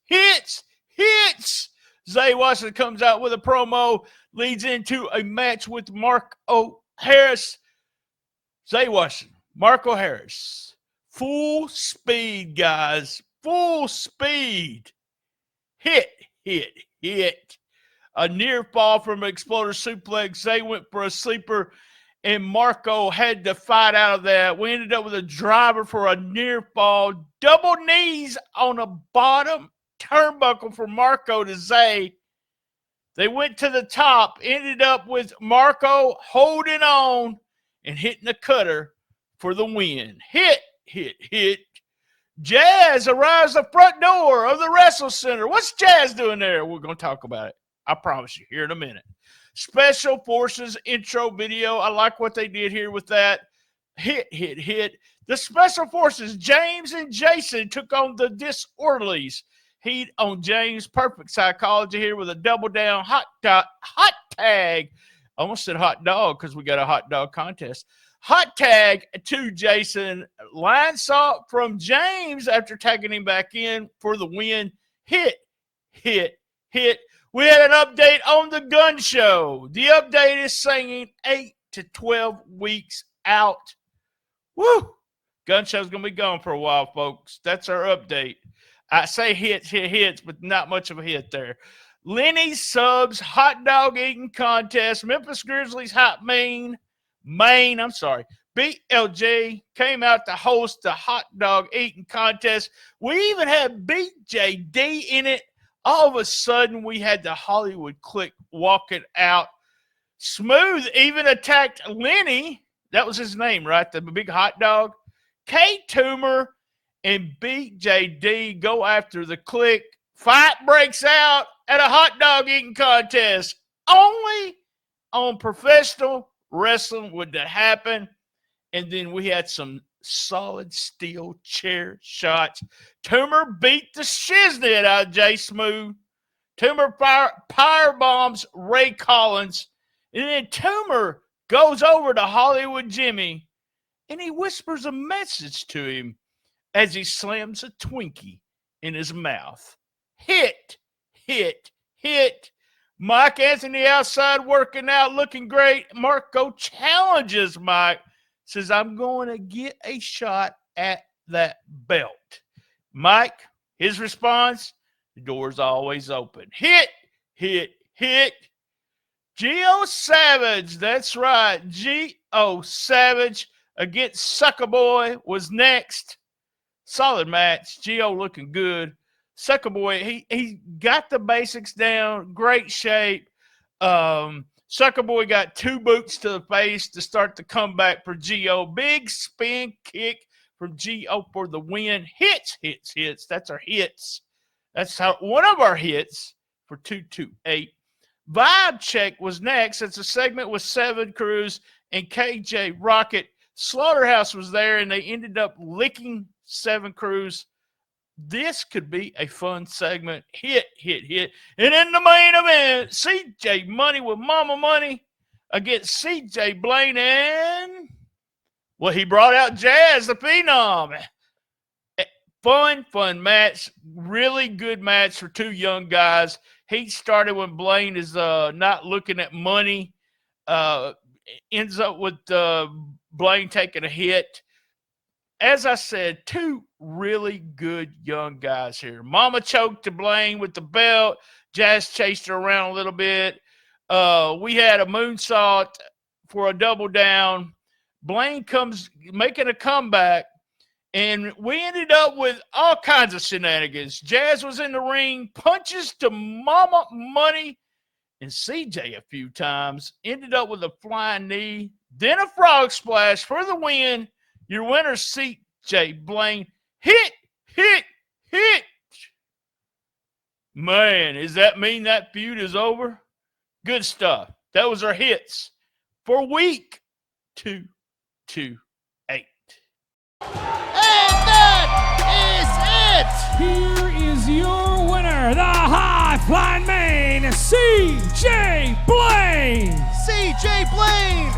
Hits. Zay Washington comes out with a promo, leads into a match with Marco Harris. Zay Washington, Marco Harris. Full speed, guys. Full speed. Hit. A near fall from an exploder suplex. Zay went for a sleeper, and Marco had to fight out of that. We ended up with a driver for a near fall. Double knees on a bottom turnbuckle for Marco to Zay. They went to the top, ended up with Marco holding on and hitting the cutter for the win. Hit. Jazz arrives at the front door of the WrestleCenter. What's Jazz doing there? We're going to talk about it. I promise you, here in a minute. Special Forces intro video. I like what they did here with that. Hit. The Special Forces, James and Jason, took on the Disorderlies. Heat on James. Perfect psychology here with a double down hot tag. I almost said hot dog because we got a hot dog contest. Hot tag to Jason. Line saw from James after tagging him back in for the win. Hit. We had an update on the gun show. The update is saying 8 to 12 weeks out. Woo! Gun show's going to be gone for a while, folks. That's our update. I say hits, but not much of a hit there. Lenny Subs hot dog eating contest. Memphis Grizzlies hot Maine, BLJ came out to host the hot dog eating contest. We even had BJD in it. All of a sudden, we had the Hollywood Clique walking out. Smooth even attacked Lenny. That was his name, right? The big hot dog. K-Toomer and BJD go after the Clique. Fight breaks out at a hot dog eating contest. Only on professional wrestling would that happen. And then we had some solid steel chair shots. Toomer beat the shiznit out of Jay Smooth. Toomer power bombs Ray Collins. And then Toomer goes over to Hollywood Jimmy and he whispers a message to him as he slams a Twinkie in his mouth. Hit. Mike Anthony outside working out, looking great. Marco challenges Mike. Says, I'm going to get a shot at that belt. Mike, his response, the door's always open. Hit. Geo Savage, that's right. Geo Savage against Sucker Boy was next. Solid match. Geo looking good. Sucker Boy, he got the basics down. Great shape. Sucker Boy got 2 boots to the face to start the comeback for Geo. Big spin kick from Geo for the win. Hits. That's our hits. That's one of our hits for 228. Vibe Check was next. It's a segment with 7 Crews and KJ Rocket. Slaughterhouse was there, and they ended up licking 7 Crews. This could be a fun segment. Hit. And in the main event, CJ Money with Mama Money against CJ Blaine and, well, he brought out Jazz, the Phenom. Fun match. Really good match for 2 young guys. He started when Blaine is not looking at money. Ends up with Blaine taking a hit. As I said, 2 really good young guys here. Mama choked to Blaine with the belt. Jazz chased her around a little bit. We had a moonsault for a double down. Blaine comes making a comeback, and we ended up with all kinds of shenanigans. Jazz was in the ring, punches to Mama Money and CJ a few times. Ended up with a flying knee, then a frog splash for the win. Your winner, CJ Blaine. Hit. Man, does that mean that feud is over? Good stuff. That was our hits for week 228. And that is it. Here is your winner, the High Flying Man, CJ Blaine. CJ Blaine